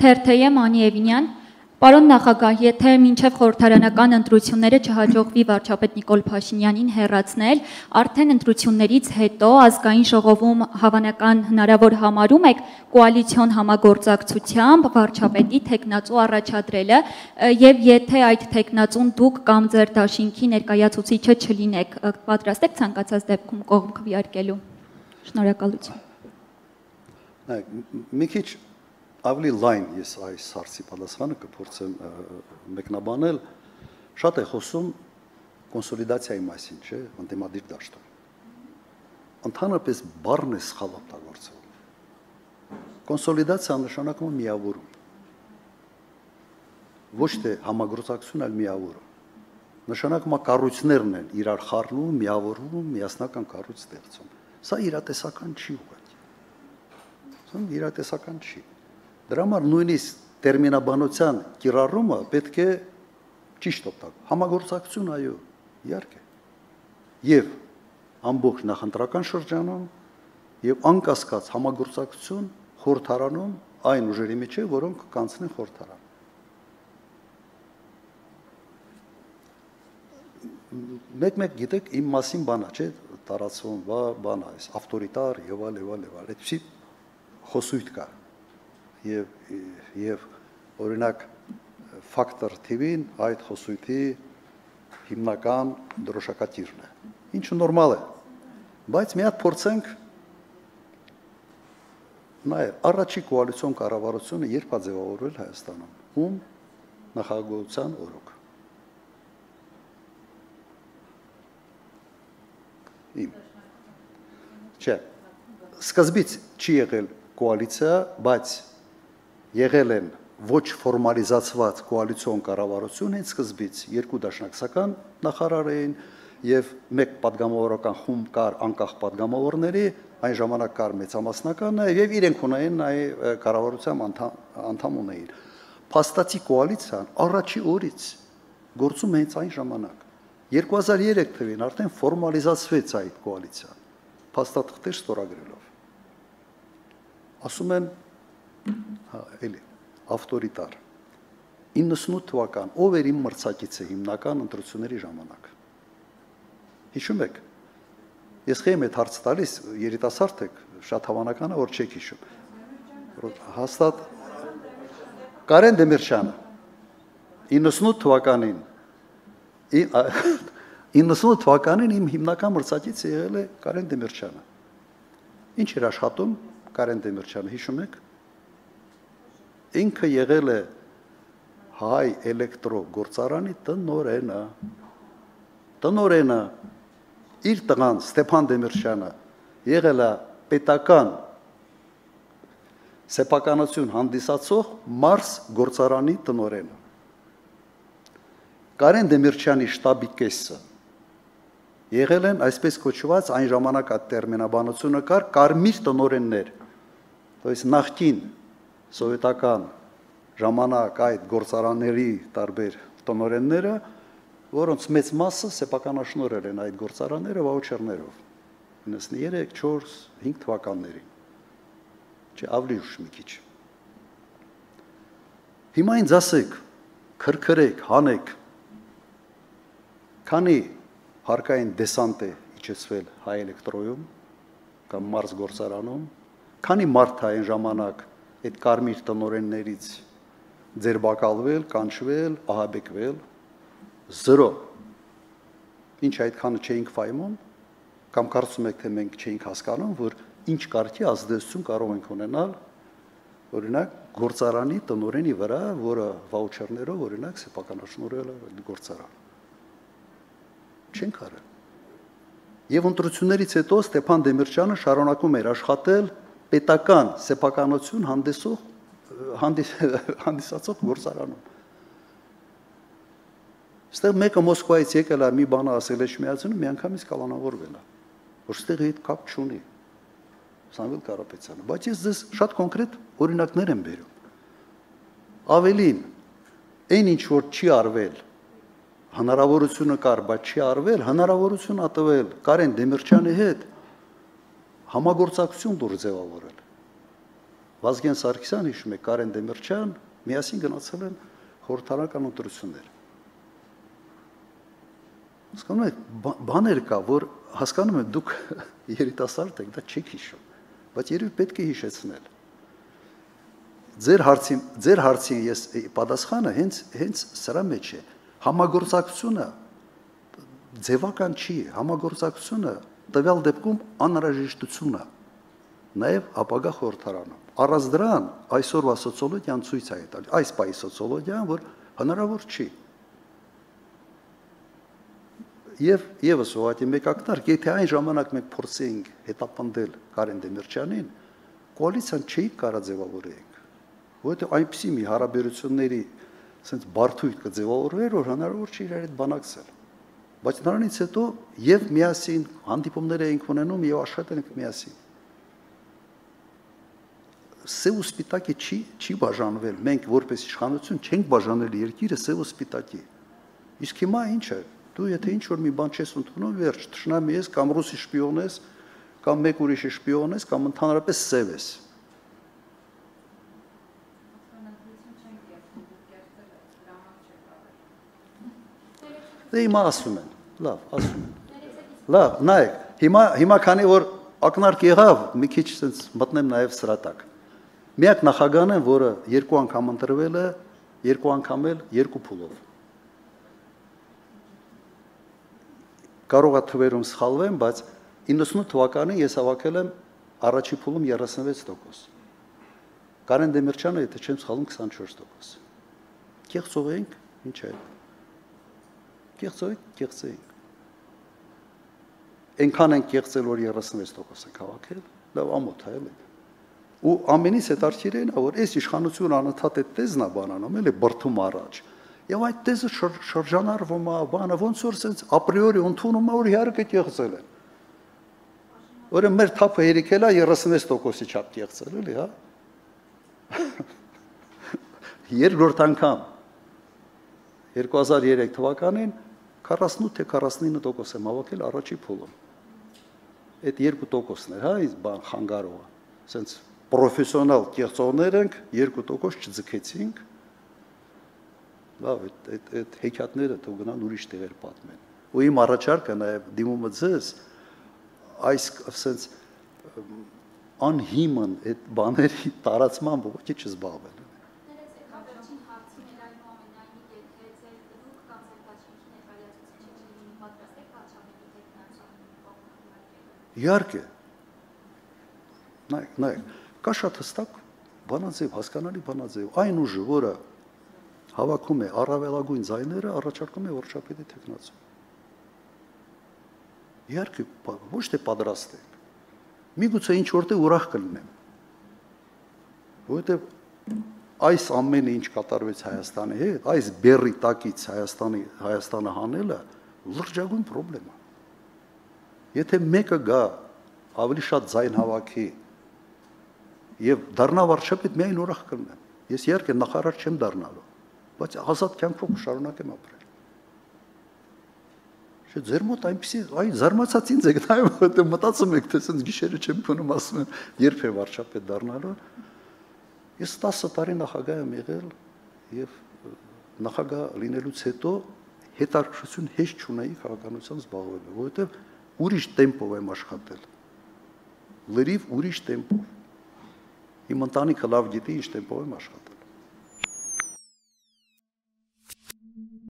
Թերթեյեմ Անիևինյան, պարոն նախագահ, եթե մինչև խորհրդարանական ընտրությունները չհաջողվի վարչապետ Նիկոլ Փաշինյանին հեռացնել, արդեն ընտրություններից հետո ազգային ժողովում հավանական հնարավոր համարում եք կոալիցիոն համագործակցությամբ վարչապետի թեկնածու առաջադրելը, եւ եթե այդ թեկնածուն դուք կամ ձեր դաշինքի ներկայացուցիչը չլինեք, պատրաստ եք ցանկացած դեպքում կողմ քվեարկելու։ Շնորհակալություն։ Մի քիչ ավելի լայն ես այս հարցի պատասխանը կփորձեմ մեկնաբանել, շատ է խոսում կոնսոլիդացիայի մասին, չէ, ընդդիմադիր դաշտում։ Ընդհանրապես բառն է սխալ օգտագործվում։ Կոնսոլիդացիա նշանակում է միավորում։ Ոչ թե համագործակցություն, այլ միավորում։ Նշանակում է կառույցներն են իրար խառնում, միավորվում, միասնական կառույց ստեղծում։ Սա իրատեսական չի ուղղակի։ Սա իրատեսական չի։ Դրա համար նույնիսկ տերմինաբանության կիրառումը պետք է ճիշտ օգտագործել։ Համագործակցություն, այո, իհարկե։ Եվ ամբողջ նախընտրական շրջանում եւ անկասկած համագործակցություն խորհրդարանում այն ուժերի միջեւ, որոնք կանցնեն խորհրդարան։ Մեկ գիտեք, իմ մասին բանա, չէ, տարածվում, բանա, այս ավտորիտար եւ այլ, այդպիսի խոսույթ կա։ Եվ օրինակ ֆակտոր TV-ին այդ խոսույթի հիմնական դրոշակատիրն է, ինչը նորմալ է, բայց մի հատ փորձենք նայել առաջի կոալիցիոն կառավարությունը երբ է ձևավորվել Հայաստանում, ում նախագահության օրոք։ Չէ, սկզբից չի եղել կոալիցիա, բայց եղել են ոչ ֆորմալիզացված կոալիցիոն կառավարություն հենց սկզբից, երկու դաշնակցական նախարար էին եւ մեկ պատգամավորական խումբ կար անկախ պատգամավորների, այն ժամանակ կար մեծամասնականը եւ իրենք ունեին այ կառավարության անդամ ունեին։ Փաստացի կոալիցիան առաջի օրից գործում է հենց այն ժամանակ։ 2003 թվականին արդեն ֆորմալիզացվեց այդ կոալիցիան, փաստաթղթեր ստորագրելով։ Ասում են էլի ավտորիտար 98 թվական ով էր իմ մրցակիցը հիմնական ընտրությունների ժամանակ հիշում եք ես խեմ այդ հարց տալիս երիտասարդ եք շատ հավանական է որ չեք հիշում հաստատ Կարեն Դեմիրճյանը 98 թվականին 98 թվականին իմ հիմնական մրցակիցը եղել է Կարեն Դեմիրճյանը ինչ էր աշխատում Կարեն Դեմիրճյանը հիշում եք Ինքը եղել է հայ էլեկտրո գործարանի տնօրենը իր տղան Ստեփան Դեմիրճյանը եղել է պետական սեփականություն հանդիսացող Մարս գործարանի տնօրենը Կարեն Դեմիրճյանի շտաբի կեսը եղել են այսպես կոչված այն ժամանակ այդ տերմինաբանությունը կար կարմիր տնօրեններ то есть նախկին սովետական ժամանակ այդ գործարանների տարբեր տնօրենները, որոնց մեծ մասը սեփականաշնորհել են այդ գործարանները վաուչերներով 93, 4, 5 թվականներին։ Չէ, ավելի ուշ մի քիչ։ Հիմա ինձ ասեք, քրքրեք, հանեք, քանի հարկային դեսանտ է իջեցվել հայ էլեկտրոյում կամ Մարս գործարանում, քանի մարդ է այն ժամանակ այդ կարմիր տնօրեններից ձերբակալվել, կանչվել, ահաբեկվել 0 ինչ այդքանը չէինք ֆայմում կամ կարծում եք թե մենք չէինք հասկանում որ ինչ կարգի ազդեցություն կարող ենք ունենալ օրինակ գործարանի տնօրենի վրա որը վաուչերներով օրինակ սեփականաշնորհել է գործարան չենք արել եւ ընտրություններից հետո Ստեփան Դեմիրճյանը շարունակում էր աշխատել պետական սեփականություն հանդիսացող գործարանում։ Ստեղ մեկը Մոսկվայից եկել է մի բան ասել է շմիացնում, մի անգամից կալանավորվել է, որ ստեղ այդ կապ չունի։ Սամվել Կարապետյանը, բայց ես ձեզ շատ կոնկրետ օրինակներ եմ բերում։ Ավելին, այն ինչ որ չի արվել, հնարավորությունը կար, բայց չի արվել, հնարավորություն ա տվել Կարեն Դեմիրճյանի հետ համագործակցություն դուր ձևավորել, Վազգեն Սարգսյան, հիշում եք, Կարեն Դեմիրճյան միասին գնացել են խորհրդարանական ընտրություններ։ Հասկանում եք, բաներ կա, որ հասկանում եմ դուք երիտասարդ եք, դա չեք հիշում, բայց երևի պետք է հիշեցնել։ Ձեր հարցին ես պատասխանը հենց սրա մեջ է։ Համագործակցությունը ձևական չի, համագործակցությունը տվյալ դեպքում անհրաժեշտություն է, նաև ապագա խորհրդարանում։ Առանց դրան այսօրվա սոցիոլոգիան ցույց է տալիս, այս պահի սոցիոլոգիան, որ հնարավոր չի։ Եվ եւս ուղղակի մեկ ակնարկ, եթե այն ժամանակ մենք փորձեինք հետապնդել Կարեն Դեմիրճյանին, կոալիցիան չի կարա ձևավորել, որովհետեւ այնպիսի մի հարաբերությունների sense բարդույթ կձևավորվեր, որ հնարավոր չի իրար հետ բանակցել։ Բայց նրանից հետո եւ միասին հանդիպումներ էինք ունենում եւ աշխատել ենք միասին։ Սև ու սպիտակի չի բաժանվել, մենք որպես իշխանություն չենք բաժանել երկիրը սև ու սպիտակի։ Իսկ հիմա ինչ է, դու եթե ինչ որ մի բան չես ընդունում, վերջ, թշնամի ես կամ ռուսի շպիոն ես, կամ մեկ ուրիշի շպիոն ես, կամ ընդհանրապես սև ես։ Դե հիմա ասում են, լավ, ասում են։ Լավ, նայեք, հիմա քանի որ ակնարկ եղավ, մի քիչ sense մտնեմ նաև սրա տակ։ Միակ նախագահն է, որը երկու անգամ ընտրվել է, երկու անգամ էլ երկու փուլով։ Կարող է թվերում սխալվեմ, բայց 98 թվականին ես հավաքել եմ առաջի փուլում 36%։ Կարեն Դեմիրճյանը, եթե չեմ սխալվում, 24%։ Կեղծով ենք, ինչ է։ Կեղծ ենք։ Այնքան ենք կեղծել, որ 36% ենք հավաքել, լավ ամոթ է, էլի։ Ու ամենից հետաքրքիրն է, որ այս իշխանությունը անընդհատ այդ տեզն է բանանում, էլի բրդում առաջ։ Եվ այդ տեզը շրջանառվում է, բանը ոնց որ sense ապրիորի ընդունում է, որ իհարկե կեղծել են։ Որը մեր թափը երիկել է 36%-ի չափ կեղծել, էլի, հա։ Երկրորդ անգամ 2003 թվականին 48 թե 49% եմ հավաքել առաջի փուլում։ Այդ 2%-ն էր, հա, այս բան խանգարողը։ Սենց պրոֆեսիոնալ կեղծողներ ենք, 2% չձգեցինք։ Լավ, այդ հեքիաթները թող գնան ուրիշ տեղեր պատմեն։ Ու իմ առաջարկը նաև դիմումը ձեզ այս սենց անհիմն այդ բաների տարածման ողջի չզբաղվել։ Իհարկե, նայեք, կա շատ հստակ բանաձև, հասկանալի բանաձև, այն ուժը, որը հավաքում է առավելագույն ձայները, առաջարկում է վարչապետի թեկնածու։ Իհարկե, ոչ թե պատրաստ ենք, միգուցե ինչ որտեղ ուրախ կլինեմ, որովհետև այս ամենը ինչ կատարվեց Հայաստանի հետ, այս բեռի տակից Հայաստանը հանելը լրջագույն պրոբլեմ է։ Եթե մեկը գա, ավելի շատ ձայն հավաքի եւ դառնա վարչապետ, միայն ուրախ կլինեմ։ Ես իհարկե նախարար չեմ դառնալու, բայց ազատ կյանքով շարունակեմ ապրել։ Չէ, ձեր մոտ այնպեսի, այ զարմացած ինձ եք նայում, որտեղ մտածում եք, թե sense գիշերը չեմ փնում, ասում եմ, երբ է վարչապետ դառնալու։ Ես 10 տարի նախագահ եմ եղել եւ նախագահ լինելուց հետո հետաքրքրություն հեշտ չունեի քաղաքականությամբ զբաղվելու, որովհետեւ ուրիշ տեմպով եմ աշխատել, լրիվ ուրիշ տեմպով, իմ ընտանիքը լավ գիտի ինչ տեմպով եմ աշխատել,